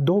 2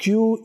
Q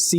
C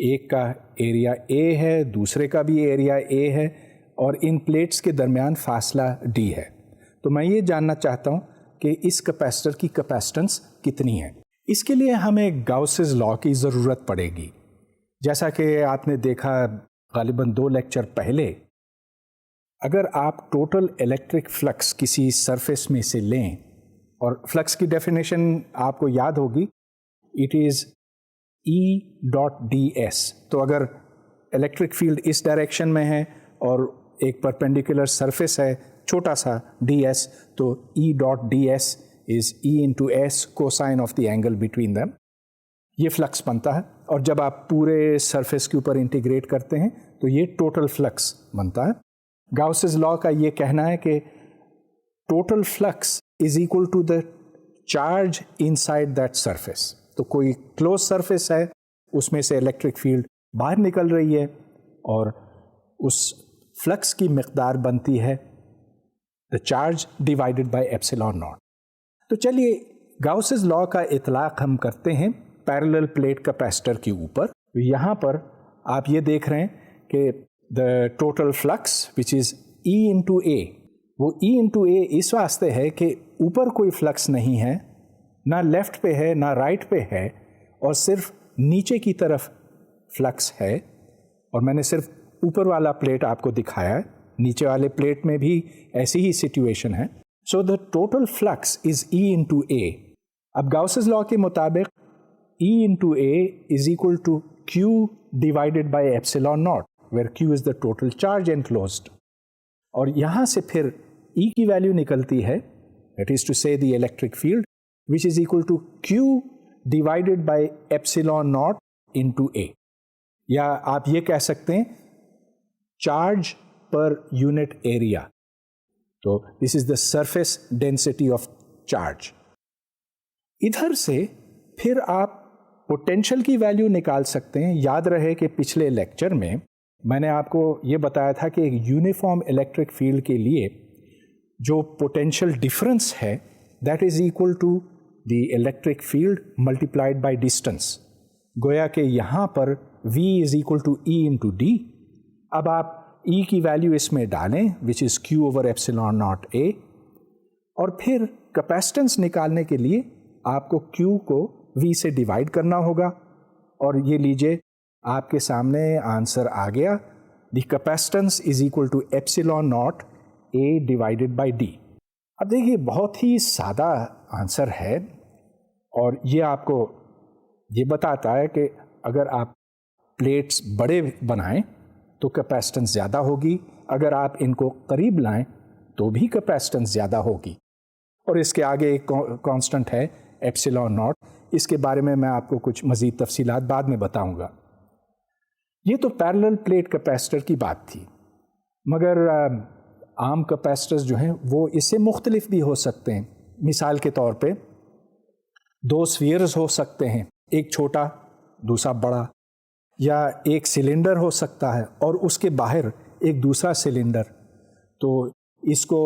ایک کا area اے ہے, دوسرے کا بھی ایریا اے ہے, اور ان پلیٹس کے درمیان فاصلہ ڈی ہے. تو میں یہ جاننا چاہتا ہوں کہ اس کیپیسٹر کی کیپیسٹنس کتنی ہے. اس کے لیے ہمیں گاؤسز لا کی ضرورت پڑے گی. جیسا کہ آپ نے دیکھا غالباً 2 لیکچر پہلے, اگر آپ ٹوٹل الیکٹرک فلکس کسی سرفیس میں سے لیں, اور فلکس کی ڈیفینیشن آپ کو یاد ہوگی, اٹ از E.ds. تو اگر الیکٹرک فیلڈ اس ڈائریکشن میں ہے اور ایک پرپینڈیکولر سرفیس ہے چھوٹا سا ds, تو E.ds is E into S cosine of the angle between them. یہ فلکس بنتا ہے, اور جب آپ پورے سرفیس کے اوپر انٹیگریٹ کرتے ہیں تو یہ ٹوٹل فلکس بنتا ہے. گاؤسز لا کا یہ کہنا ہے کہ total flux is equal to the charge inside that surface. تو کوئی کلوز سرفیس ہے, اس میں سے الیکٹرک فیلڈ باہر نکل رہی ہے, اور اس فلکس کی مقدار بنتی ہے the charge divided by epsilon naught. تو چلیے گاؤسز لا کا اطلاق ہم کرتے ہیں پیرلل پلیٹ کیپیسٹر کے اوپر. یہاں پر آپ یہ دیکھ رہے ہیں کہ the total flux which is E into A, وہ E انٹو اے اس واسطے ہے کہ اوپر کوئی فلکس نہیں ہے, نہ لیفٹ پہ ہے نہ رائٹ پہ ہے, اور صرف نیچے کی طرف فلکس ہے. اور میں نے صرف اوپر والا پلیٹ آپ کو دکھایا ہے, نیچے والے پلیٹ میں بھی ایسی ہی سچویشن ہے. So the total flux is E into A. اب گاؤسز لا کے مطابق E into A is equal to Q divided by epsilon naught, where Q is the total charge enclosed. اور یہاں سے پھر E کی ویلیو نکلتی ہے, that is to say the electric field which is equal to Q divided by epsilon naught into A. یا آپ یہ کہہ سکتے ہیں چارج پر یونٹ ایریا. تو this is the surface density of charge. ادھر سے پھر آپ پوٹینشیل کی ویلیو نکال سکتے ہیں. یاد رہے کہ پچھلے لیکچر میں نے آپ کو یہ بتایا تھا کہ ایک یونیفارم الیکٹرک فیلڈ کے لیے جو پوٹینشیل ڈفرنس ہے that is equal to the electric field multiplied by distance. گویا کہ یہاں پر V is equal to E into D. اب آپ E کی ویلیو اس میں ڈالیں which is Q over epsilon naught A, اور پھر کیپیسٹنس نکالنے کے لیے آپ کو Q کو V سے ڈیوائڈ کرنا ہوگا. اور یہ لیجئے آپ کے سامنے آنسر آ گیا, the capacitance is equal to epsilon naught A divided by D. اب دیکھیے بہت ہی سادہ آنسر ہے, اور یہ آپ کو یہ بتاتا ہے کہ اگر آپ پلیٹس بڑے بنائیں تو کیپیسٹنس زیادہ ہوگی, اگر آپ ان کو قریب لائیں تو بھی کیپیسٹنس زیادہ ہوگی. اور اس کے آگے ایک کانسٹنٹ ہے ایپسلون ناٹ, اس کے بارے میں آپ کو کچھ مزید تفصیلات بعد میں بتاؤں گا. یہ تو پیرلل پلیٹ کیپیسٹر کی بات تھی, مگر عام کیپیسٹرز جو ہیں وہ اس سے مختلف بھی ہو سکتے ہیں. مثال کے طور پہ 2 سفیئرز ہو سکتے ہیں, ایک چھوٹا دوسرا بڑا, یا ایک سلنڈر ہو سکتا ہے اور اس کے باہر ایک دوسرا سلنڈر. تو اس کو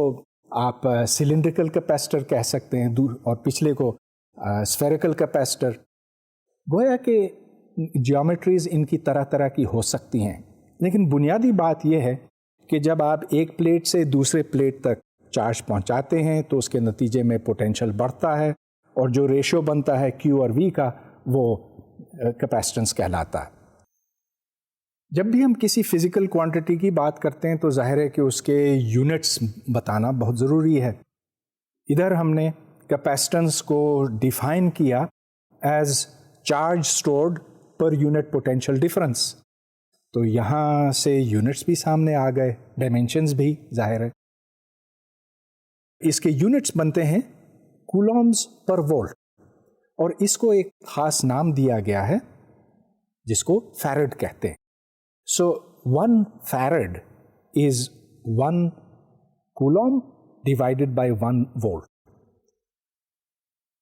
آپ سلنڈریکل کیپیسٹر کہہ سکتے ہیں, اور پچھلے کو اسفیریکل کیپیسٹر. گویا کہ جیومیٹریز ان کی طرح طرح کی ہو سکتی ہیں, لیکن بنیادی بات یہ ہے کہ جب آپ ایک پلیٹ سے دوسرے پلیٹ تک چارج پہنچاتے ہیں تو اس کے نتیجے میں پوٹینشیل بڑھتا ہے, اور جو ریشو بنتا ہے Q اور V کا وہ کیپیسٹنس کہلاتا ہے. جب بھی ہم کسی فزیکل کوانٹٹی کی بات کرتے ہیں تو ظاہر ہے کہ اس کے یونٹس بتانا بہت ضروری ہے. ادھر ہم نے کیپیسٹنس کو ڈیفائن کیا as charge stored per unit potential difference. تو یہاں سے یونٹس بھی سامنے آ گئے, ڈائمینشنز بھی ظاہر ہے. اس کے یونٹس بنتے ہیں کولومز پر وولٹ, اور اس کو ایک خاص نام دیا گیا ہے جس کو فیرڈ کہتے ہیں. سو 1 farad is 1 کولوم divided by 1 volt.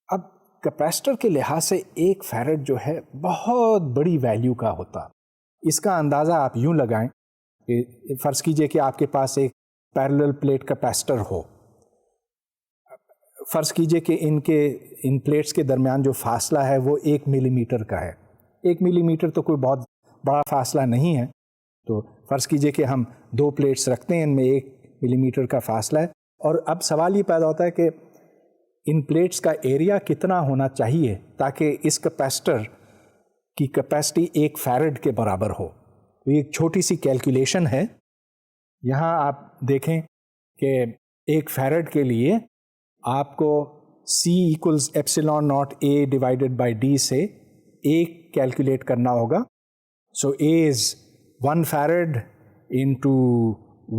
اب کیپیسٹر کے لحاظ سے 1 فیرڈ جو ہے بہت بڑی ویلیو کا ہوتا. اس کا اندازہ آپ یوں لگائیں کہ فرض کیجئے کہ آپ کے پاس ایک پیرلل پلیٹ کیپیسٹر ہو. فرض کیجئے کہ ان پلیٹس کے درمیان جو فاصلہ ہے وہ 1 ملی میٹر کا ہے. 1 ملی میٹر تو کوئی بہت بڑا فاصلہ نہیں ہے. تو فرض کیجئے کہ ہم 2 پلیٹس رکھتے ہیں، ان میں 1 ملی میٹر کا فاصلہ ہے، اور اب سوال یہ پیدا ہوتا ہے کہ ان پلیٹس کا ایریا کتنا ہونا چاہیے تاکہ اس کیپیسٹر کی کیپیسٹی 1 فیرڈ کے برابر ہو. تو یہ ایک چھوٹی سی کیلکولیشن ہے. یہاں آپ دیکھیں کہ 1 فیرڈ کے لیے آپ کو C equals epsilon naught A divided by D سے 1 کیلکولیٹ کرنا ہوگا. سو A از 1 فیرڈ انٹو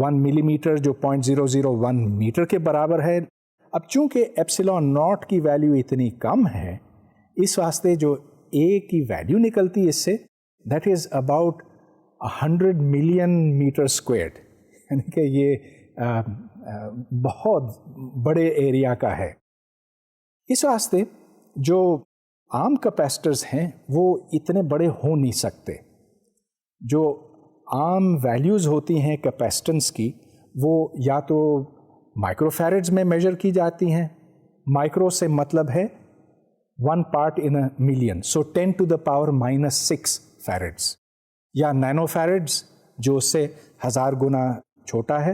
1 ملی میٹر جو 0.001 میٹر کے برابر ہے. اب چونکہ ایپسلون ناٹ کی ویلیو اتنی کم ہے، اس واسطے جو A کی ویلیو نکلتی ہے اس سے that is about 100 million metre squared, یعنی کہ یہ بہت بڑے ایریا کا ہے. اس واسطے جو عام کیپیسٹرز ہیں وہ اتنے بڑے ہو نہیں سکتے. جو عام ویلیوز ہوتی ہیں کیپیسٹنس کی وہ یا تو مائکرو فیرڈز میں میجر کی جاتی ہیں. مائکرو سے مطلب ہے 1 part in a million, so 10 to the power -6 farads, یا نینو فیرڈز جو اس سے 1000 گنا چھوٹا ہے،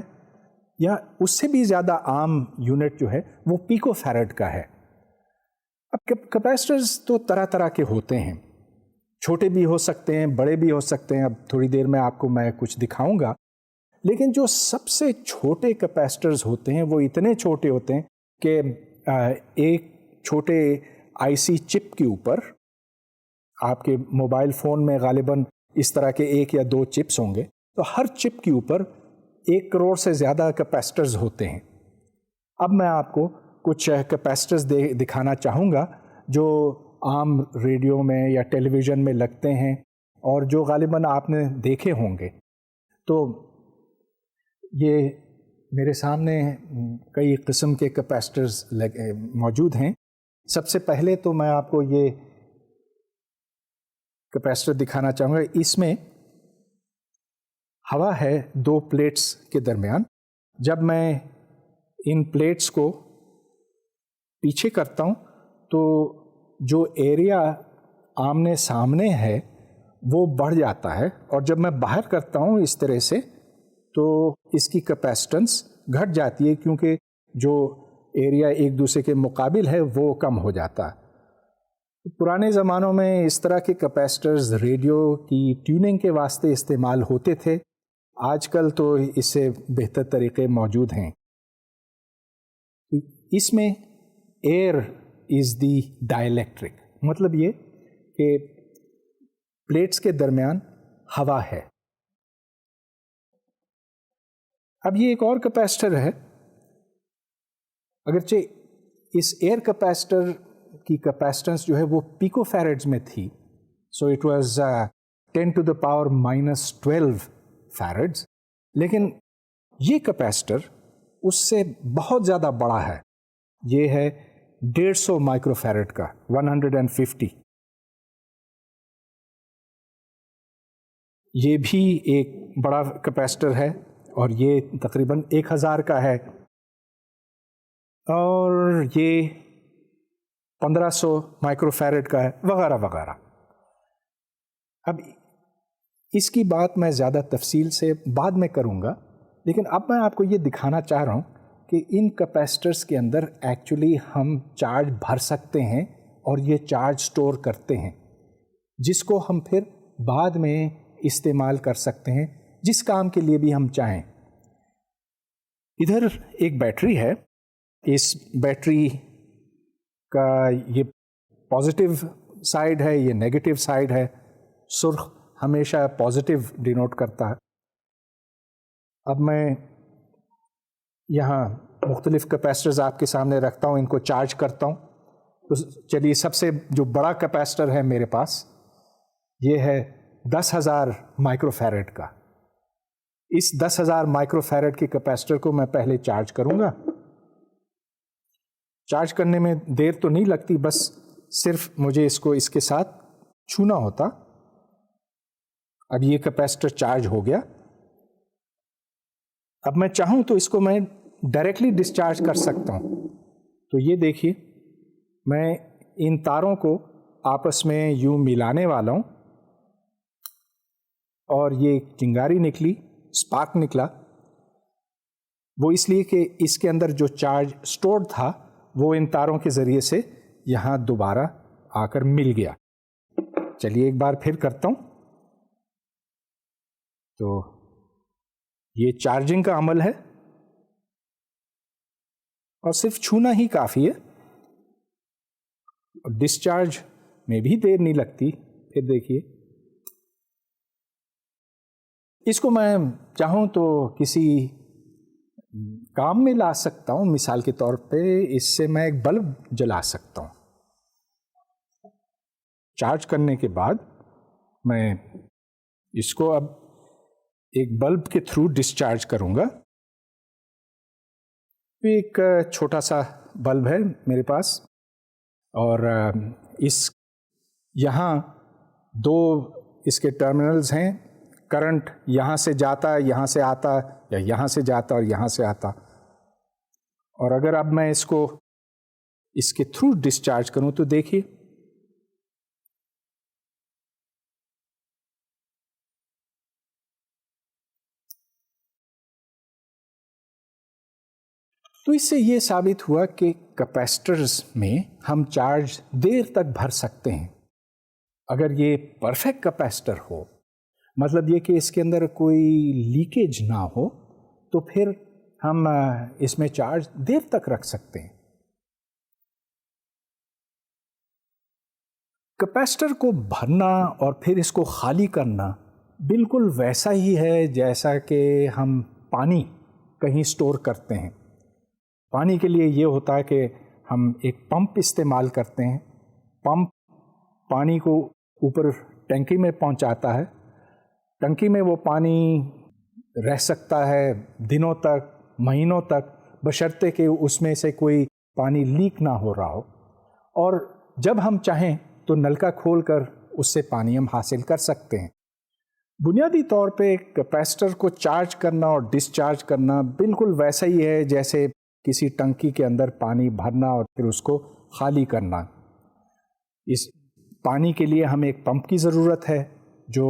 یا اس سے بھی زیادہ عام یونٹ جو ہے وہ پیکو فیرڈ کا ہے. اب کیپیسٹرز تو طرح طرح کے ہوتے ہیں، چھوٹے بھی ہو سکتے ہیں، بڑے بھی ہو سکتے ہیں. اب تھوڑی دیر میں آپ کو میں کچھ دکھاؤں گا. لیکن جو سب سے چھوٹے کیپیسٹرز ہوتے ہیں وہ اتنے چھوٹے ہوتے ہیں کہ ایک چھوٹے آئی سی چپ کے اوپر، آپ کے موبائل فون میں غالباً اس طرح کے 1 یا 2 چپس ہوں گے، تو ہر چپ کے اوپر 1 کروڑ سے زیادہ کیپیسٹرز ہوتے ہیں. اب میں آپ کو کچھ کیپیسٹرز دکھانا چاہوں گا جو عام ریڈیو میں یا ٹیلی ویژن میں لگتے ہیں اور جو غالباً آپ نے دیکھے ہوں گے. تو یہ میرے سامنے کئی قسم کے کیپیسٹرز موجود ہیں. سب سے پہلے تو میں آپ کو یہ کیپیسٹر دکھانا چاہوں گا. اس میں ہوا ہے 2 پلیٹس کے درمیان. جب میں ان پلیٹس کو پیچھے کرتا ہوں تو جو ایریا آمنے سامنے ہے وہ بڑھ جاتا ہے، اور جب میں باہر کرتا ہوں اس طرح سے تو اس کی کیپیسٹنس گھٹ جاتی ہے، کیونکہ جو ایریا ایک دوسرے کے مقابل ہے وہ کم ہو جاتا ہے. پرانے زمانوں میں اس طرح کے کیپیسٹرز ریڈیو کی ٹیوننگ کے واسطے استعمال ہوتے تھے. آج کل تو اس سے بہتر طریقے موجود ہیں. اس میں ایئر از دی ڈائیلیکٹرک، مطلب یہ کہ پلیٹس کے درمیان ہوا ہے. اب یہ ایک اور کیپیسٹر ہے، اگرچہ اس ایئر کیپیسٹر کی کیپیسٹنس جو ہے وہ پیکو فیرڈز میں تھی، so it was 10 to the power -12 farads, لیکن یہ کیپیسٹر اس سے بہت زیادہ بڑا ہے. یہ ہے 150 مائکرو فیرڈ کا، 150. یہ بھی ایک بڑا کیپیسٹر ہے اور یہ تقریباً 1000 کا ہے، اور یہ 1500 مائکرو فیرڈ کا ہے، وغیرہ وغیرہ. اب اس کی بات میں زیادہ تفصیل سے بعد میں کروں گا، لیکن اب میں آپ کو یہ دکھانا چاہ رہا ہوں کہ ان کیپیسٹرز کے اندر ایکچولی ہم چارج بھر سکتے ہیں اور یہ چارج سٹور کرتے ہیں، جس کو ہم پھر بعد میں استعمال کر سکتے ہیں جس کام کے لیے بھی ہم چاہیں. ادھر ایک بیٹری ہے. اس بیٹری کا یہ پازیٹیو سائڈ ہے، یہ نیگیٹو سائڈ ہے. سرخ ہمیشہ پازیٹیو ڈینوٹ کرتا ہے. اب میں یہاں مختلف کیپیسٹرز آپ کے سامنے رکھتا ہوں، ان کو چارج کرتا ہوں. تو چلیے سب سے جو بڑا کیپیسٹر ہے میرے پاس یہ ہے 10,000 مائکرو فیرڈ کا. اس 10,000 مائکرو فیرڈ کے کیپیسٹر کو میں پہلے چارج کروں گا. چارج کرنے میں دیر تو نہیں لگتی، بس صرف مجھے اس کو اس کے ساتھ چھونا ہوتا. اب یہ کیپیسٹر چارج ہو گیا. اب میں چاہوں تو اس کو میں ڈائریکٹلی ڈسچارج کر سکتا ہوں. تو یہ دیکھیے، میں ان تاروں کو آپس میں یوں ملانے والا ہوں اور یہ چنگاری نکلی، اسپارک نکلا، وہ اس لیے کہ اس کے اندر جو چارج اسٹورڈ تھا وہ ان تاروں کے ذریعے سے یہاں دوبارہ آ کر مل گیا۔ چلیے ایک بار پھر کرتا ہوں۔ تو یہ چارجنگ کا عمل ہے اور صرف چھونا ہی کافی ہے، اور ڈسچارج میں بھی دیر نہیں لگتی۔ پھر دیکھیے، اس کو میں چاہوں تو کسی کام میں لا سکتا ہوں، مثال کے طور پہ اس سے میں ایک بلب جلا سکتا ہوں۔ چارج کرنے کے بعد میں اس کو اب ایک بلب کے تھرو ڈسچارج کروں گا۔ ایک چھوٹا سا بلب ہے میرے پاس، اور یہاں دو اس کے ٹرمینلز ہیں، کرنٹ یہاں سے جاتا ہے، یہاں سے آتا، یا یہاں سے جاتا اور یہاں سے آتا۔ اور اگر اب میں اس کو اس کے تھرو ڈسچارج کروں تو دیکھیے تو اس سے یہ ثابت ہوا کہ کیپیسٹرز میں ہم چارج دیر تک بھر سکتے ہیں۔ اگر یہ پرفیکٹ کیپیسٹر ہو، مطلب یہ کہ اس کے اندر کوئی لیکیج نہ ہو، تو پھر ہم اس میں چارج دیر تک رکھ سکتے ہیں۔ کیپیسٹر کو بھرنا اور پھر اس کو خالی کرنا بالکل ویسا ہی ہے جیسا کہ ہم پانی کہیں اسٹور کرتے ہیں۔ پانی کے لیے یہ ہوتا ہے کہ ہم ایک پمپ استعمال کرتے ہیں، پمپ پانی کو اوپر ٹنکی میں پہنچاتا ہے، ٹنکی میں وہ پانی رہ سکتا ہے دنوں تک، مہینوں تک، بشرطے کہ اس میں سے کوئی پانی لیک نہ ہو رہا ہو، اور جب ہم چاہیں تو نلکا کھول کر اس سے پانی ہم حاصل کر سکتے ہیں۔ بنیادی طور پہ کیپیسٹر کو چارج کرنا اور ڈسچارج کرنا بالکل ویسا ہی ہے جیسے کسی ٹنکی کے اندر پانی بھرنا اور پھر اس کو خالی کرنا۔ اس پانی کے لیے ہمیں ایک پمپ کی ضرورت ہے جو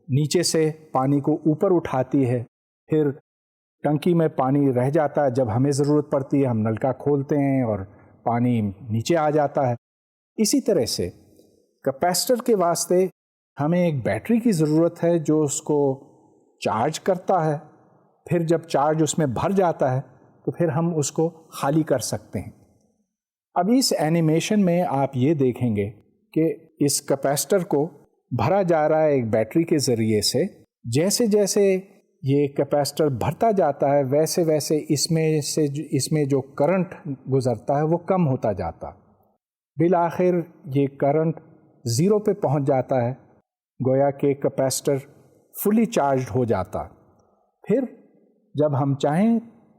نیچے سے پانی کو اوپر اٹھاتی ہے، پھر ٹنکی میں پانی رہ جاتا ہے، جب ہمیں ضرورت پڑتی ہے ہم نلکا کھولتے ہیں اور پانی نیچے آ جاتا ہے۔ اسی طرح سے کیپیسٹر کے واسطے ہمیں ایک بیٹری کی ضرورت ہے جو اس کو چارج کرتا ہے، پھر جب چارج اس میں بھر جاتا ہے تو پھر ہم اس کو خالی کر سکتے ہیں۔ اب اس اینیمیشن میں آپ یہ دیکھیں گے کہ اس کیپیسٹر کو بھرا جا رہا ہے ایک بیٹری کے ذریعے سے۔ جیسے جیسے یہ کیپیسٹر بھرتا جاتا ہے ویسے ویسے اس میں جو کرنٹ گزرتا ہے وہ کم ہوتا جاتا، بالآخر یہ کرنٹ زیرو پہ پہنچ جاتا ہے، گویا کہ کیپیسٹر فلی چارجڈ ہو جاتا۔ پھر جب ہم چاہیں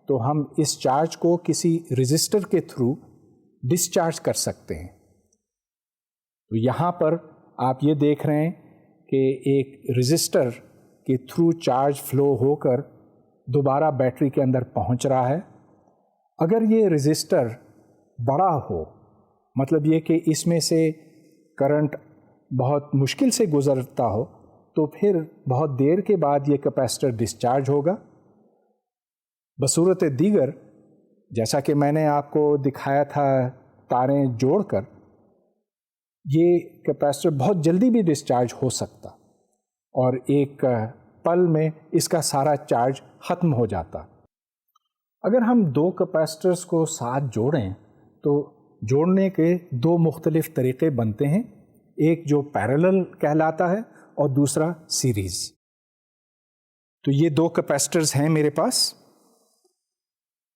تو ہم اس چارج کو کسی رزسٹر کے تھرو ڈسچارج کر سکتے ہیں۔ تو یہاں پر آپ یہ دیکھ رہے ہیں کہ ایک رزسٹر کے تھرو چارج فلو ہو کر دوبارہ بیٹری کے اندر پہنچ رہا ہے۔ اگر یہ رزسٹر بڑا ہو، مطلب یہ کہ اس میں سے کرنٹ بہت مشکل سے گزرتا ہو، تو پھر بہت دیر کے بعد یہ کیپیسٹر ڈسچارج ہوگا۔ بصورت دیگر، جیسا کہ میں نے آپ کو دکھایا تھا تاریں جوڑ کر، یہ کیپیسٹر بہت جلدی بھی ڈسچارج ہو سکتا اور ایک پل میں اس کا سارا چارج ختم ہو جاتا۔ اگر ہم دو کیپیسٹرز کو ساتھ جوڑیں تو جوڑنے کے دو مختلف طریقے بنتے ہیں، ایک جو پیرلل کہلاتا ہے اور دوسرا سیریز۔ تو یہ دو کیپیسٹرز ہیں میرے پاس،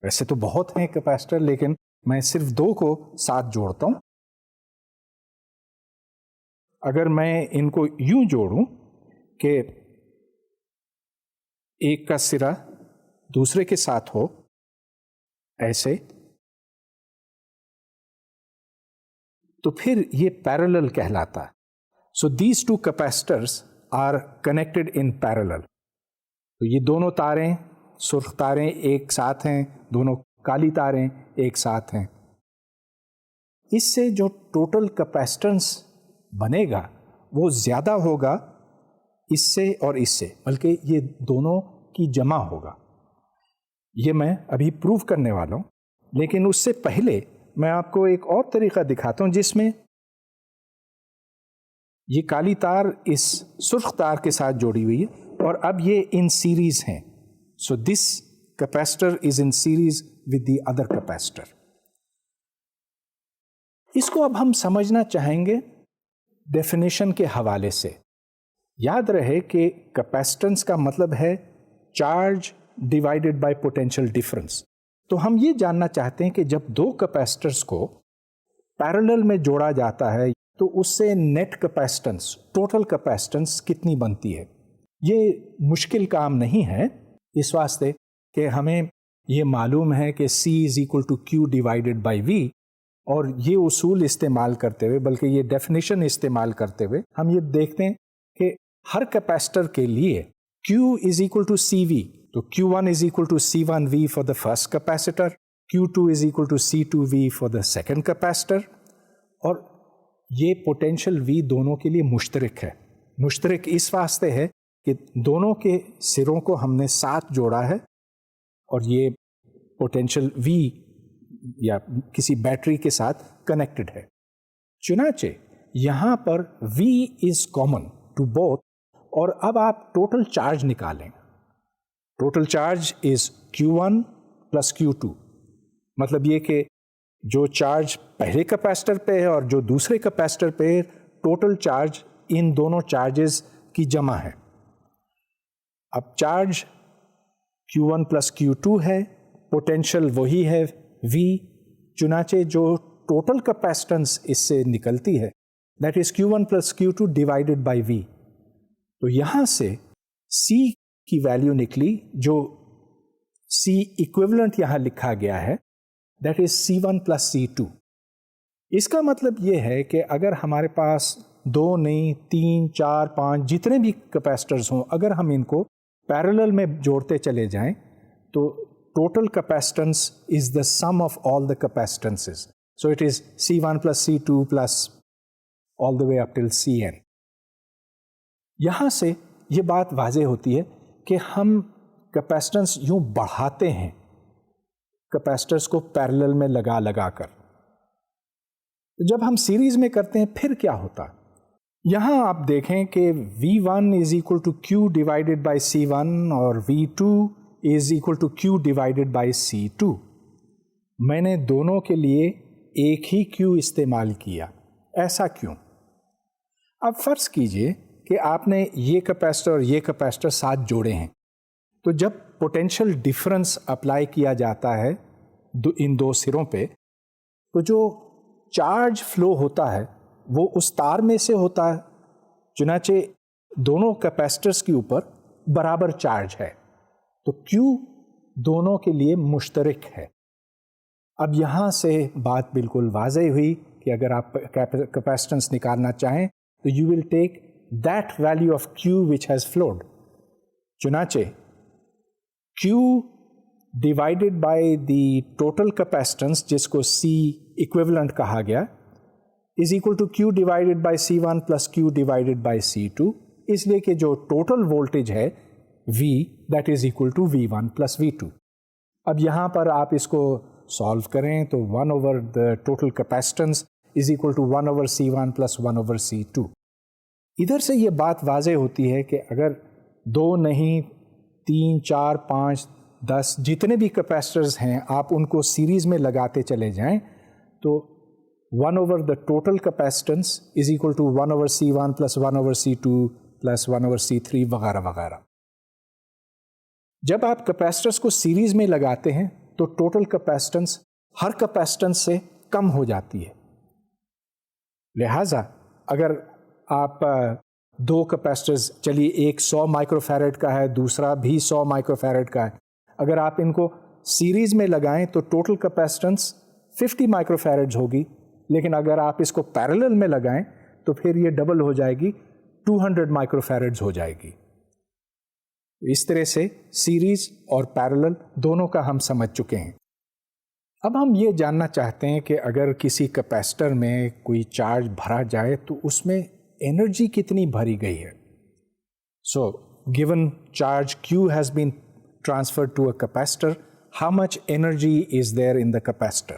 ویسے تو بہت ہیں کیپیسٹر لیکن میں صرف دو کو ساتھ جوڑتا ہوں۔ اگر میں ان کو یوں جوڑوں کہ ایک کا سرا دوسرے کے ساتھ ہو ایسے، تو پھر یہ پیرلل کہلاتا ہے۔ So these two capacitors are connected in parallel. تو یہ دونوں تاریں، سرخ تاریں ایک ساتھ ہیں، دونوں کالی تاریں ایک ساتھ ہیں۔ اس سے جو ٹوٹل کیپیسٹنس بنے گا وہ زیادہ ہوگا اس سے اور اس سے، بلکہ یہ دونوں کی جمع ہوگا. یہ میں ابھی پروو کرنے والا ہوں، لیکن اس سے پہلے میں آپ کو ایک اور طریقہ دکھاتا ہوں جس میں یہ کالی تار اس سرخ تار کے ساتھ جوڑی ہوئی ہے اور اب یہ ان سیریز ہیں. So this capacitor is in series with the other capacitor. اس کو اب ہم سمجھنا چاہیں گے ڈیفینیشن کے حوالے سے. یاد رہے کہ کیپیسٹنس کا مطلب ہے charge divided by potential difference. تو ہم یہ جاننا چاہتے ہیں کہ جب دو کیپیسٹرز کو پیرلل میں جوڑا جاتا ہے تو اس سے نیٹ کیپیسٹنس، ٹوٹل کیپیسٹنس کتنی بنتی ہے. یہ مشکل کام نہیں ہے اس واسطے کہ ہمیں یہ معلوم ہے کہ C is equal to Q divided by V، اور یہ اصول استعمال کرتے ہوئے، بلکہ یہ ڈیفینیشن استعمال کرتے ہوئے ہم یہ دیکھتے ہیں کہ ہر کیپیسٹر کے لیے Q is equal to CV. تو Q1 is equal to C1V for the first capacitor, Q2 is equal to C2V for the second capacitor. اور یہ پوٹینشیل V دونوں کے لیے مشترک ہے. مشترک اس واسطے ہے کہ دونوں کے سروں کو ہم نے ساتھ جوڑا ہے اور یہ پوٹینشیل V یا کسی بیٹری کے ساتھ کنیکٹڈ ہے. چنانچہ یہاں پر V is common to both، اور اب آپ ٹوٹل چارج نکالیں. Total charge is Q1 plus Q2. مطلب یہ کہ جو چارج پہلے کیپیسٹر پہ ہے اور جو دوسرے کیپیسٹر پہ ہے، ٹوٹل چارج ان دونوں چارجز کی جمع ہے. اب چارج Q1 پلس Q2 ہے، پوٹینشیل وہی ہے V. چنانچہ جو ٹوٹل کیپیسٹنس اس سے نکلتی ہے that is Q1 plus Q2 divided by V. تو یہاں سے C کی ویلیو نکلی جو C ایکویولنٹ یہاں لکھا گیا ہے that is C1 plus C2. اس کا مطلب یہ ہے کہ اگر ہمارے پاس 2 نہیں 3 4 5 جتنے بھی کیپیسٹرز ہوں، اگر ہم ان کو پیرلل میں جوڑتے چلے جائیں تو total capacitance is the sum of all the capacitances. So it is C1 plus C2 plus all the way up till Cn. یہاں سے یہ بات واضح ہوتی ہے کہ ہم کیپیسٹنس یوں بڑھاتے ہیں کیپیسٹرز کو پیرلل میں لگا کر. جب ہم سیریز میں کرتے ہیں پھر کیا ہوتا؟ یہاں آپ دیکھیں کہ V1 is equal to Q divided by C1 اور V2 is equal to Q divided by C2. میں نے دونوں کے لیے ایک ہی Q استعمال کیا. ایسا کیوں؟ اب فرض کیجئے کہ آپ نے یہ کیپیسٹر اور یہ کیپیسٹر ساتھ جوڑے ہیں، تو جب پوٹینشیل ڈفرنس اپلائی کیا جاتا ہے ان دو سروں پہ، تو جو چارج فلو ہوتا ہے وہ اس تار میں سے ہوتا ہے. چنانچہ دونوں کیپیسٹرز کے اوپر برابر چارج ہے، تو Q دونوں کے لیے مشترک ہے. اب یہاں سے بات بالکل واضح ہوئی کہ اگر آپ کیپیسٹنس نکالنا چاہیں تو you will take that value of Q which has flowed. چنانچہ Q divided by the total capacitance جس کو C equivalent کہا گیا is equal to Q divided by C1 plus Q divided by C2. اس لیے کہ جو total voltage ہے V that is equal to V1 plus V2. اب یہاں پر آپ اس کو solve کریں تو 1 over the total capacitance is equal to 1 over C1 plus 1 over C2. ادھر سے یہ بات واضح ہوتی ہے کہ اگر 2 نہیں 3 4 5 10 جتنے بھی کیپیسٹرز ہیں آپ ان کو سیریز میں لگاتے چلے جائیں تو 1 over the total capacitance is equal to 1 over C1 plus 1 over C2 plus 1 over C3 وغیرہ وغیرہ. جب آپ کیپیسٹرز کو سیریز میں لگاتے ہیں تو ٹوٹل کیپیسٹنس ہر کیپیسٹنس سے کم ہو جاتی ہے. لہٰذا اگر آپ 2 کیپیسٹرز، چلیے ایک 100 مائکرو فیرڈ کا ہے، دوسرا بھی 100 مائکرو فیرڈ کا ہے، اگر آپ ان کو سیریز میں لگائیں تو ٹوٹل کیپیسٹنس 50 مائکرو فیرڈز ہوگی. لیکن اگر آپ اس کو پیرلل میں لگائیں تو پھر یہ ڈبل ہو جائے گی، 200 مائکرو فیرڈز ہو جائے گی. اس طرح سے سیریز اور پیرلل دونوں کا ہم سمجھ چکے ہیں. اب ہم یہ جاننا چاہتے ہیں کہ اگر کسی کیپیسٹر میں کوئی چارج بھرا جائے تو اس میں انرجی کتنی بھری گئی ہے. So, given charge Q has been transferred to a capacitor, how much energy is there in the capacitor?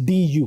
DU।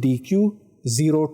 dQ 0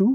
2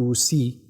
2C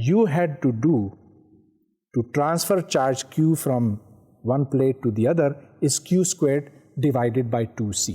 you had to do to transfer charge Q from one plate to the other is Q squared divided by 2C।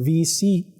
VC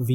V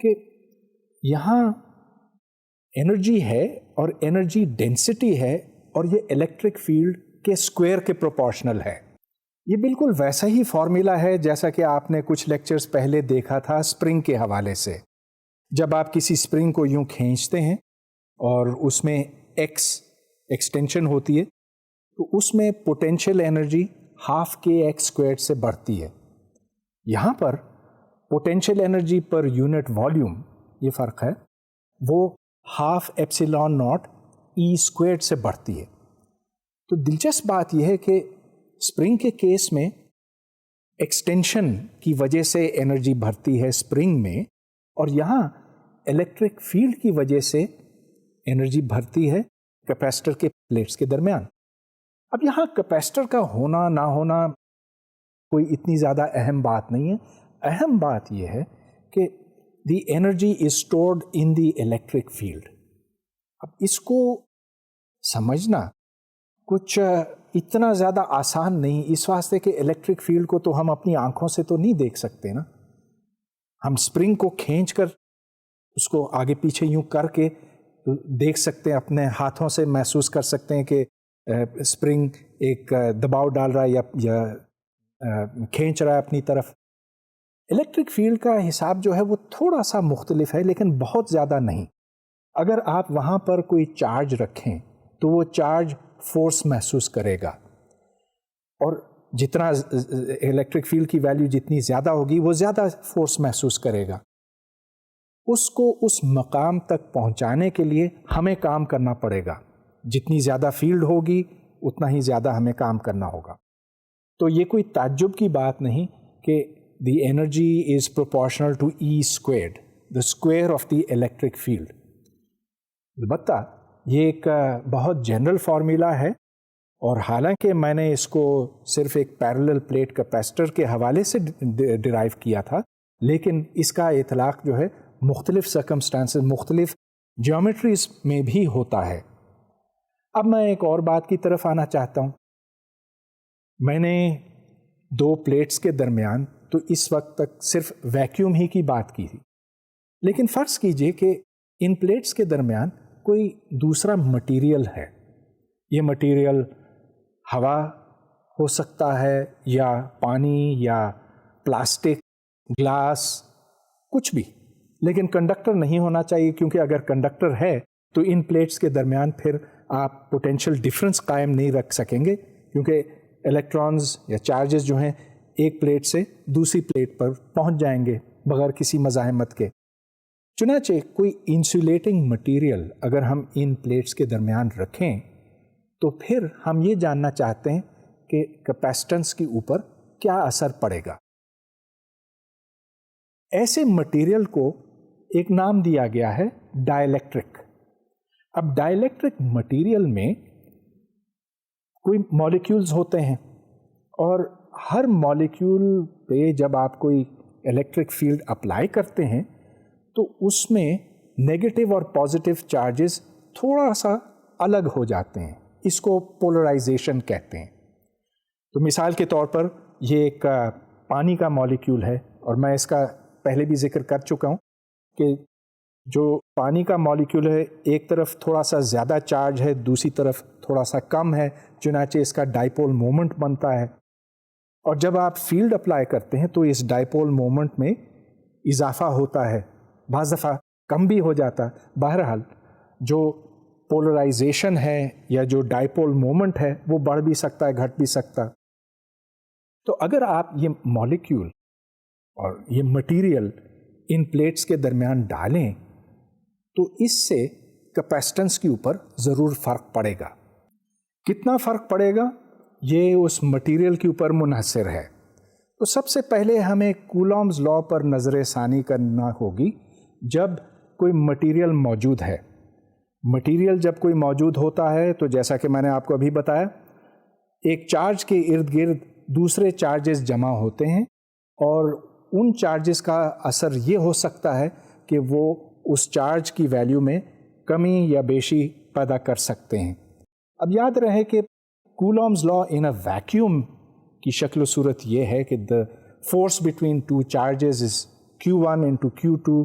کہ یہاں energy ہے اور energy density ہے اور یہ electric field کے square کے proportional ہے. یہ بالکل ویسا ہی فارمولا ہے جیسا کہ آپ نے کچھ لیکچرز پہلے دیکھا تھا اسپرنگ کے حوالے سے. جب آپ کسی اسپرنگ کو یوں کھینچتے ہیں اور اس میں ایکس ایکسٹینشن ہوتی ہے تو اس میں potential energy half k x squared سے بڑھتی ہے. یہاں پر potential energy per unit volume یہ فرق ہے وہ half epsilon naught E squared سے بڑھتی ہے. تو دلچسپ بات یہ ہے کہ اسپرنگ کے کیس میں ایکسٹینشن کی وجہ سے انرجی بڑھتی ہے اسپرنگ میں، اور یہاں الیکٹرک فیلڈ کی وجہ سے انرجی بڑھتی ہے کیپیسٹر کے پلیٹس کے درمیان. اب یہاں کیپیسٹر کا ہونا نہ ہونا کوئی اتنی زیادہ اہم بات نہیں ہے. اہم بات یہ ہے کہ the energy is stored in the electric field. اب اس کو سمجھنا کچھ اتنا زیادہ آسان نہیں، اس واسطے کہ الیکٹرک فیلڈ کو تو ہم اپنی آنکھوں سے تو نہیں دیکھ سکتے نا. ہم اسپرنگ کو کھینچ کر اس کو آگے پیچھے یوں کر کے دیکھ سکتے ہیں، اپنے ہاتھوں سے محسوس کر سکتے ہیں کہ اسپرنگ ایک دباؤ ڈال رہا ہے یا کھینچ رہا ہے اپنی طرف. الیکٹرک فیلڈ کا حساب جو ہے وہ تھوڑا سا مختلف ہے لیکن بہت زیادہ نہیں. اگر آپ وہاں پر کوئی چارج رکھیں تو وہ چارج فورس محسوس کرے گا، اور جتنا الیکٹرک فیلڈ کی ویلیو جتنی زیادہ ہوگی وہ زیادہ فورس محسوس کرے گا. اس کو اس مقام تک پہنچانے کے لیے ہمیں کام کرنا پڑے گا. جتنی زیادہ فیلڈ ہوگی اتنا ہی زیادہ ہمیں کام کرنا ہوگا. تو یہ کوئی تعجب کی بات نہیں کہ the energy is proportional to E squared, the square of the electric field. البتہ یہ ایک بہت جنرل فارمولا ہے، اور حالانکہ میں نے اس کو صرف ایک پیرلل پلیٹ کیپیسٹر کے حوالے سے ڈرائیو کیا تھا، لیکن اس کا اطلاق جو ہے مختلف سرکمسٹانسز، مختلف جیومیٹریز میں بھی ہوتا ہے. اب میں ایک اور بات کی طرف آنا چاہتا ہوں. میں نے دو پلیٹس کے درمیان تو اس وقت تک صرف ویکیوم ہی کی بات کی تھی، لیکن فرض کیجئے کہ ان پلیٹس کے درمیان کوئی دوسرا مٹیریل ہے. یہ مٹیریل ہوا ہو سکتا ہے یا پانی یا پلاسٹک، گلاس، کچھ بھی، لیکن کنڈکٹر نہیں ہونا چاہیے، کیونکہ اگر کنڈکٹر ہے تو ان پلیٹس کے درمیان پھر آپ پوٹینشیل ڈفرنس قائم نہیں رکھ سکیں گے، کیونکہ الیکٹرانز یا چارجز جو ہیں ایک پلیٹ سے دوسری پلیٹ پر پہنچ جائیں گے بغیر کسی مزاحمت کے. چنانچہ کوئی انسولیٹنگ مٹیریل اگر ہم ان پلیٹس کے درمیان رکھیں تو پھر ہم یہ جاننا چاہتے ہیں کہ کیپیسٹنس کے اوپر کیا اثر پڑے گا. ایسے مٹیریل کو ایک نام دیا گیا ہے ڈائی الیکٹرک. اب ڈائی الیکٹرک مٹیریل میں کوئی مالیکیولز ہوتے ہیں، اور ہر مالیکیول پہ جب آپ کوئی الیکٹرک فیلڈ اپلائی کرتے ہیں تو اس میں نیگیٹو اور پازیٹیو چارجز تھوڑا سا الگ ہو جاتے ہیں. اس کو پولرائزیشن کہتے ہیں. تو مثال کے طور پر یہ ایک پانی کا مالیکیول ہے، اور میں اس کا پہلے بھی ذکر کر چکا ہوں کہ جو پانی کا مالیکیول ہے ایک طرف تھوڑا سا زیادہ چارج ہے، دوسری طرف تھوڑا سا کم ہے، چنانچہ اس کا ڈائپول مومنٹ بنتا ہے. اور جب آپ فیلڈ اپلائی کرتے ہیں تو اس ڈائپول مومنٹ میں اضافہ ہوتا ہے، بعض دفعہ کم بھی ہو جاتا ہے. بہرحال جو پولرائزیشن ہے یا جو ڈائپول مومنٹ ہے وہ بڑھ بھی سکتا ہے، گھٹ بھی سکتا. تو اگر آپ یہ مالیکیول اور یہ مٹیریل ان پلیٹس کے درمیان ڈالیں تو اس سے کیپیسٹنس کے اوپر ضرور فرق پڑے گا. کتنا فرق پڑے گا یہ اس مٹیریل کے اوپر منحصر ہے. تو سب سے پہلے ہمیں کولمبز لا پر نظر ثانی کرنا ہوگی. جب کوئی مٹیریل موجود ہے، مٹیریل جب کوئی موجود ہوتا ہے تو جیسا کہ میں نے آپ کو ابھی بتایا، ایک چارج کے ارد گرد دوسرے چارجز جمع ہوتے ہیں، اور ان چارجز کا اثر یہ ہو سکتا ہے کہ وہ اس چارج کی ویلیو میں کمی یا بیشی پیدا کر سکتے ہیں. اب یاد رہے کہ کولمبز لا ان اے ویکیوم کی شکل و صورت یہ ہے کہ the force between two charges is Q1 into Q2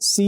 C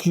Q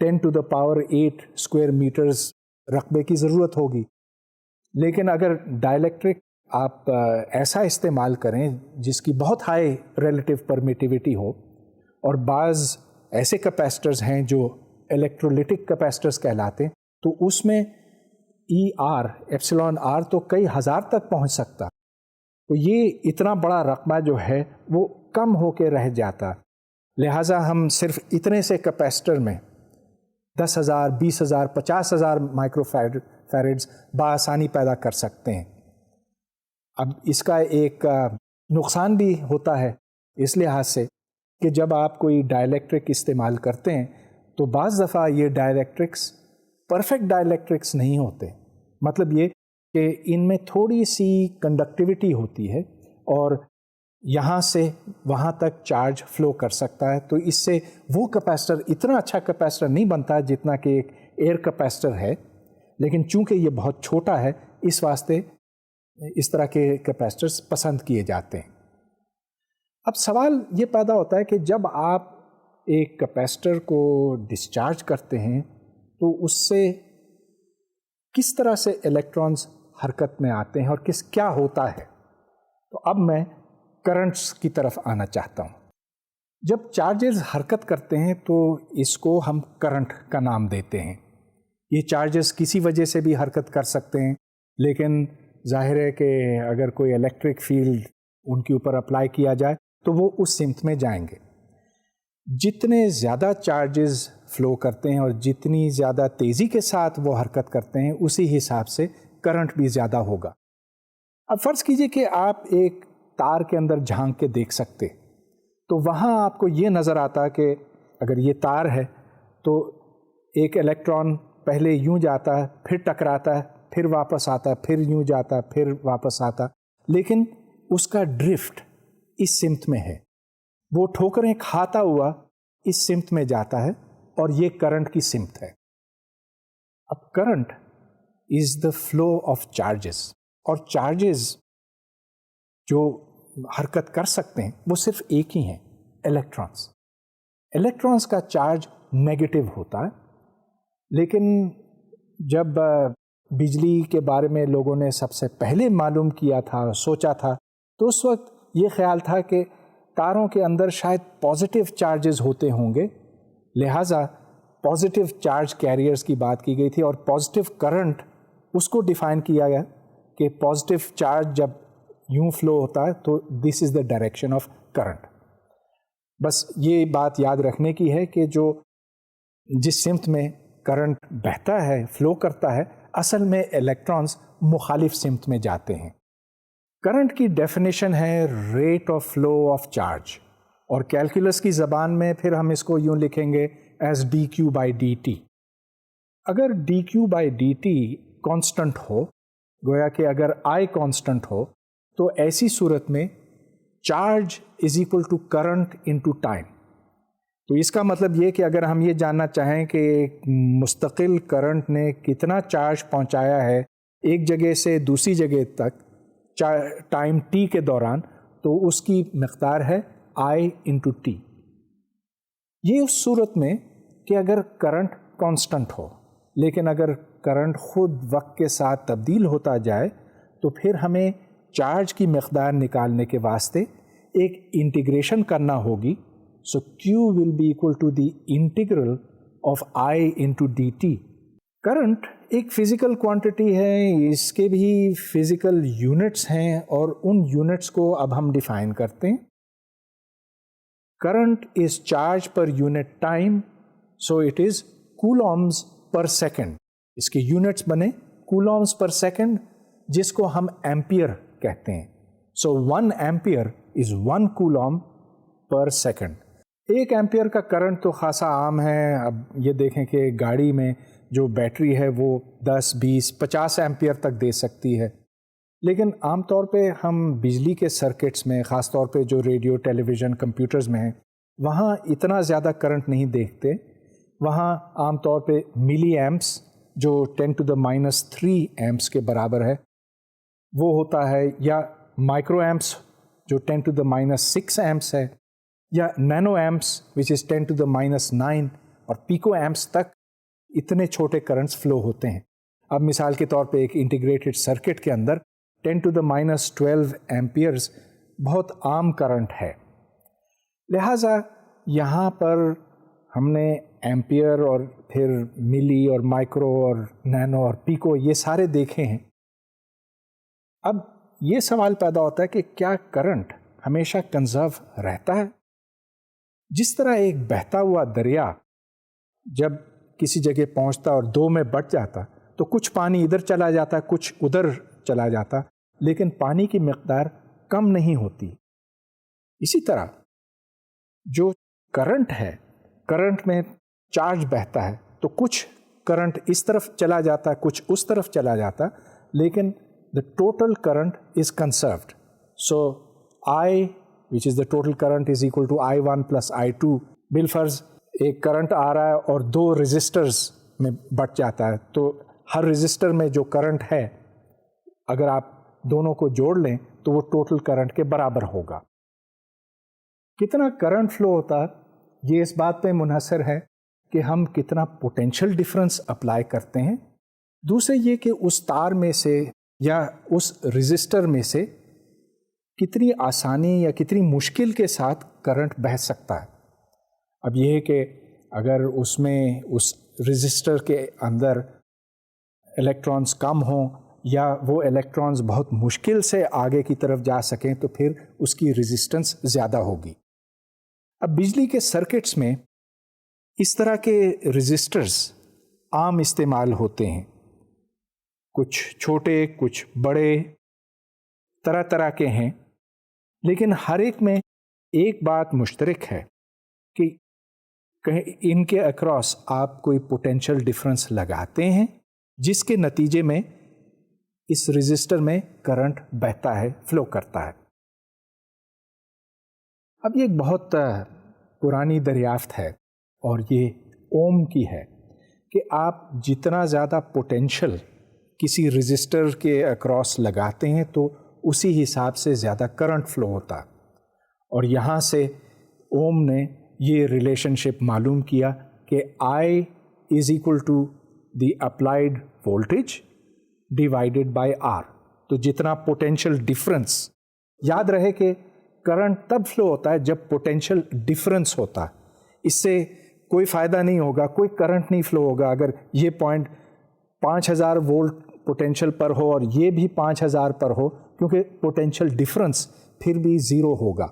10⁸ square metres رقبے کی ضرورت ہوگی. لیکن اگر ڈائلیکٹرک آپ ایسا استعمال کریں جس کی بہت ہائی ریلیٹیو پرمیٹیوٹی ہو، اور بعض ایسے کیپیسٹرز ہیں جو الیکٹرولیٹک کیپیسٹرز کہلاتے ہیں، تو اس میں ایپسلون آر تو کئی ہزار تک پہنچ سکتا. تو یہ اتنا بڑا رقبہ جو ہے وہ کم ہو کے رہ جاتا. لہٰذا ہم صرف اتنے سے کیپیسٹر میں 10,000 20,000 50,000 مائکرو فیرڈز بآسانی پیدا کر سکتے ہیں. اب اس کا ایک نقصان بھی ہوتا ہے اس لحاظ سے کہ جب آپ کوئی ڈائلیکٹرک استعمال کرتے ہیں تو بعض دفعہ یہ ڈائلیکٹرکس پرفیکٹ ڈائلیکٹرکس نہیں ہوتے. مطلب یہ کہ ان میں تھوڑی سی کنڈکٹیوٹی ہوتی ہے اور یہاں سے وہاں تک چارج فلو کر سکتا ہے. تو اس سے وہ کیپیسٹر اتنا اچھا کیپیسٹر نہیں بنتا جتنا کہ ایک ایئر کیپیسٹر ہے، لیکن چونکہ یہ بہت چھوٹا ہے اس واسطے اس طرح کے کیپیسٹرز پسند کیے جاتے ہیں. اب سوال یہ پیدا ہوتا ہے کہ جب آپ ایک کیپیسٹر کو ڈسچارج کرتے ہیں تو اس سے کس طرح سے الیکٹرانز حرکت میں آتے ہیں اور کیا ہوتا ہے. تو اب میں کرنٹس کی طرف آنا چاہتا ہوں. جب چارجز حرکت کرتے ہیں تو اس کو ہم کرنٹ کا نام دیتے ہیں. یہ چارجز کسی وجہ سے بھی حرکت کر سکتے ہیں، لیکن ظاہر ہے کہ اگر کوئی الیکٹرک فیلڈ ان کے اوپر اپلائی کیا جائے تو وہ اس سمت میں جائیں گے. جتنے زیادہ چارجز فلو کرتے ہیں اور جتنی زیادہ تیزی کے ساتھ وہ حرکت کرتے ہیں اسی حساب سے کرنٹ بھی زیادہ ہوگا. اب فرض کیجئے کہ آپ ایک تار کے اندر جھانک کے دیکھ سکتے، تو وہاں آپ کو یہ نظر آتا کہ اگر یہ تار ہے تو ایک الیکٹران پہلے یوں جاتا ہے، پھر ٹکراتا ہے، پھر واپس آتا ہے، پھر یوں جاتا ہے، پھر واپس آتا، لیکن اس کا ڈرفٹ اس سمت میں ہے، وہ ٹھوکریں کھاتا ہوا اس سمت میں جاتا ہے اور یہ کرنٹ کی سمت ہے. اب current is the flow of charges, اور چارجز جو حرکت کر سکتے ہیں وہ صرف ایک ہی ہیں، الیکٹرانس. الیکٹرانس کا چارج نیگیٹو ہوتا ہے، لیکن جب بجلی کے بارے میں لوگوں نے سب سے پہلے معلوم کیا تھا، سوچا تھا، تو اس وقت یہ خیال تھا کہ تاروں کے اندر شاید پازیٹیو چارجز ہوتے ہوں گے، لہٰذا پازیٹیو چارج کیریئرز کی بات کی گئی تھی اور پازیٹیو کرنٹ اس کو ڈیفائن کیا گیا کہ پازیٹیو چارج جب یوں فلو ہوتا ہے تو دس از دا ڈائریکشن آف کرنٹ. بس یہ بات یاد رکھنے کی ہے کہ جو جس سمت میں کرنٹ بہتا ہے، فلو کرتا ہے، اصل میں الیکٹرانز مخالف سمت میں جاتے ہیں. کرنٹ کی ڈیفینیشن ہے rate of flow of charge, اور کیلکولس کی زبان میں پھر ہم اس کو یوں لکھیں گے ایز dq/dt. اگر dq/dt کانسٹنٹ ہو، گویا کہ اگر I کانسٹنٹ ہو، تو ایسی صورت میں charge is equal to current into time. تو اس کا مطلب یہ کہ اگر ہم یہ جاننا چاہیں کہ مستقل کرنٹ نے کتنا چارج پہنچایا ہے ایک جگہ سے دوسری جگہ تک ٹائم t کے دوران، تو اس کی مقدار ہے I انٹو t. یہ اس صورت میں کہ اگر کرنٹ کانسٹنٹ ہو، لیکن اگر کرنٹ خود وقت کے ساتھ تبدیل ہوتا جائے تو پھر ہمیں چارج کی مقدار نکالنے کے واسطے ایک انٹیگریشن کرنا ہوگی. سو Q will be equal to the integral of I into dt. Current ایک فزیکل کوانٹٹی ہے، اس کے بھی فزیکل یونٹس ہیں اور ان یونٹس کو اب ہم ڈیفائن کرتے ہیں. Current is charge per unit time, so it is coulombs per second. اس کے یونٹس بنے کولومز پر سیکنڈ، جس کو ہم ایمپیئر کہتے ہیں. سو 1 ایمپیئر از 1 کولوم پر سیکنڈ. 1 ایمپیئر کا کرنٹ تو خاصا عام ہے. اب یہ دیکھیں کہ گاڑی میں جو بیٹری ہے وہ 10 20 50 ایمپیئر تک دے سکتی ہے، لیکن عام طور پہ ہم بجلی کے سرکٹس میں، خاص طور پہ جو ریڈیو، ٹیلی ویژن، کمپیوٹرز میں ہیں، وہاں اتنا زیادہ کرنٹ نہیں دیکھتے. وہاں عام طور پہ ملی ایمپس جو 10⁻³ ایمپس کے برابر ہے وہ ہوتا ہے، یا مائکرو ایمپس جو 10⁻⁶ ایمپس ہے، یا نینو ایمپس وچ از 10⁻⁹ اور پیکو ایمپس تک اتنے چھوٹے کرنٹس فلو ہوتے ہیں. اب مثال کے طور پہ ایک انٹیگریٹڈ سرکٹ کے اندر 10⁻12 ایمپیئرز بہت عام کرنٹ ہے. لہٰذا یہاں پر ہم نے ایمپیئر اور پھر ملی اور مائکرو اور نینو اور پیکو یہ سارے دیکھے ہیں. اب یہ سوال پیدا ہوتا ہے کہ کیا کرنٹ ہمیشہ کنزرو رہتا ہے؟ جس طرح ایک بہتا ہوا دریا جب کسی جگہ پہنچتا اور دو میں بٹ جاتا تو کچھ پانی ادھر چلا جاتا کچھ ادھر چلا جاتا، لیکن پانی کی مقدار کم نہیں ہوتی. اسی طرح جو کرنٹ ہے، کرنٹ میں چارج بہتا ہے تو کچھ کرنٹ اس طرف چلا جاتا کچھ اس طرف چلا جاتا، لیکن the total current is conserved. So I, which is the total current, is equal to I1 plus I2. بالفرض ایک کرنٹ آ رہا ہے اور دو رزسٹرز میں بٹ جاتا ہے، تو ہر رزسٹر میں جو کرنٹ ہے اگر آپ دونوں کو جوڑ لیں تو وہ ٹوٹل کرنٹ کے برابر ہوگا. کتنا کرنٹ فلو ہوتا ہے یہ اس بات پہ منحصر ہے کہ ہم کتنا پوٹینشیل ڈفرنس اپلائی کرتے ہیں. دوسرے یہ کہ اس تار میں سے یا اس رزسٹر میں سے کتنی آسانی یا کتنی مشکل کے ساتھ کرنٹ بہہ سکتا ہے. اب یہ ہے کہ اگر اس میں اس رزسٹر کے اندر الیکٹرانز کم ہوں یا وہ الیکٹرانز بہت مشکل سے آگے کی طرف جا سکیں تو پھر اس کی ریزسٹنس زیادہ ہوگی. اب بجلی کے سرکٹس میں اس طرح کے رزسٹرز عام استعمال ہوتے ہیں، کچھ چھوٹے کچھ بڑے طرح طرح کے ہیں، لیکن ہر ایک میں ایک بات مشترک ہے کہ ان کے اکراس آپ کوئی پوٹینشیل ڈفرنس لگاتے ہیں جس کے نتیجے میں اس رزسٹر میں کرنٹ بہتا ہے، فلو کرتا ہے. اب یہ ایک بہت پرانی دریافت ہے اور یہ اوم کی ہے کہ آپ جتنا زیادہ پوٹینشیل کسی رزسٹر کے اکراس لگاتے ہیں تو اسی حساب سے زیادہ کرنٹ فلو ہوتا. اور یہاں سے اوم نے یہ ریلیشن شپ معلوم کیا کہ I is equal to the applied voltage divided by R. تو جتنا پوٹینشیل ڈفرنس، یاد رہے کہ کرنٹ تب فلو ہوتا ہے جب پوٹینشیل ڈفرنس ہوتا ہے. اس سے کوئی فائدہ نہیں ہوگا، کوئی کرنٹ نہیں فلو ہوگا اگر یہ پوائنٹ 5000 وولٹ پوٹینشیل پر ہو اور یہ بھی 5000 پر ہو، کیونکہ پوٹینشیل ڈفرنس پھر بھی زیرو ہوگا.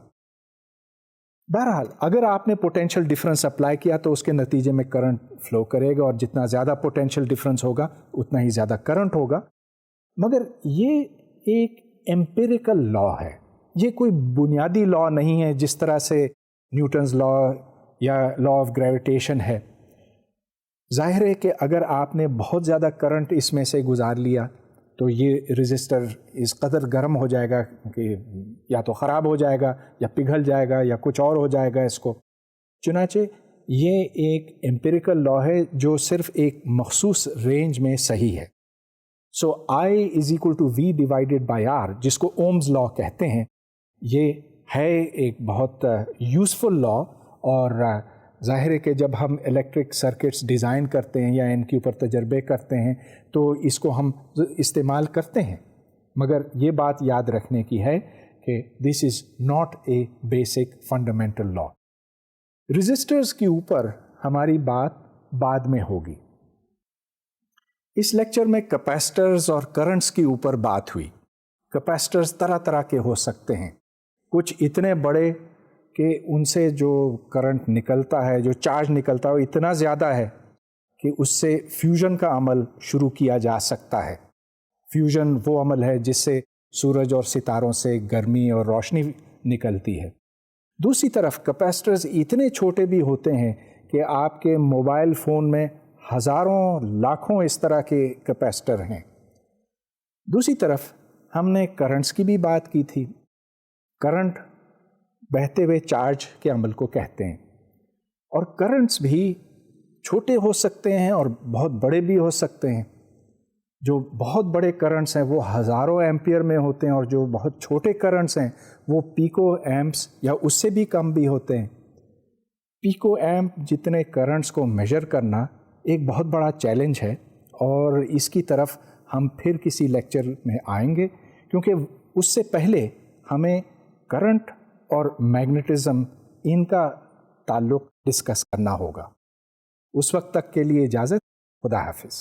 بہرحال اگر آپ نے پوٹینشیل ڈفرنس اپلائی کیا تو اس کے نتیجے میں کرنٹ فلو کرے گا، اور جتنا زیادہ پوٹینشیل ڈفرنس ہوگا اتنا ہی زیادہ کرنٹ ہوگا. مگر یہ ایک ایمپیریکل لا ہے، یہ کوئی بنیادی لا نہیں ہے جس طرح سے نیوٹنز لا یا لا آف گریویٹیشن ہے. ظاہر ہے کہ اگر آپ نے بہت زیادہ کرنٹ اس میں سے گزار لیا تو یہ رزسٹر اس قدر گرم ہو جائے گا کہ یا تو خراب ہو جائے گا یا پگھل جائے گا یا کچھ اور ہو جائے گا اس کو. چنانچہ یہ ایک ایمپیریکل لا ہے جو صرف ایک مخصوص رینج میں صحیح ہے. سو I is equal to V divided by R، جس کو اومز لا کہتے ہیں، یہ ہے ایک بہت یوزفل لا. اور ظاہر ہے کہ جب ہم الیکٹرک سرکٹس ڈیزائن کرتے ہیں یا ان کے اوپر تجربے کرتے ہیں تو اس کو ہم استعمال کرتے ہیں، مگر یہ بات یاد رکھنے کی ہے کہ this is not a basic fundamental law. Resistors کے اوپر ہماری بات بعد میں ہوگی. اس لیکچر میں کیپیسٹرز اور کرنٹس کے اوپر بات ہوئی. کیپیسٹرز طرح طرح کے ہو سکتے ہیں، کچھ اتنے بڑے کہ ان سے جو کرنٹ نکلتا ہے، جو چارج نکلتا ہے وہ اتنا زیادہ ہے کہ اس سے فیوژن کا عمل شروع کیا جا سکتا ہے. فیوژن وہ عمل ہے جس سے سورج اور ستاروں سے گرمی اور روشنی نکلتی ہے. دوسری طرف کیپیسٹرز اتنے چھوٹے بھی ہوتے ہیں کہ آپ کے موبائل فون میں ہزاروں لاکھوں اس طرح کے کیپیسٹر ہیں. دوسری طرف ہم نے کرنٹس کی بھی بات کی تھی. کرنٹ بہتے ہوئے چارج کے عمل کو کہتے ہیں، اور کرنٹس بھی چھوٹے ہو سکتے ہیں اور بہت بڑے بھی ہو سکتے ہیں. جو بہت بڑے کرنٹس ہیں وہ ہزاروں ایمپیئر میں ہوتے ہیں، اور جو بہت چھوٹے کرنٹس ہیں وہ پیکو ایمپس یا اس سے بھی کم بھی ہوتے ہیں. پیکو ایمپ جتنے کرنٹس کو میجر کرنا ایک بہت بڑا چیلنج ہے، اور اس کی طرف ہم پھر کسی لیکچر میں آئیں گے، کیونکہ اس سے پہلے ہمیں کرنٹ اور میگنیٹزم ان کا تعلق ڈسکس کرنا ہوگا۔ اس وقت تک کے لیے اجازت، خدا حافظ۔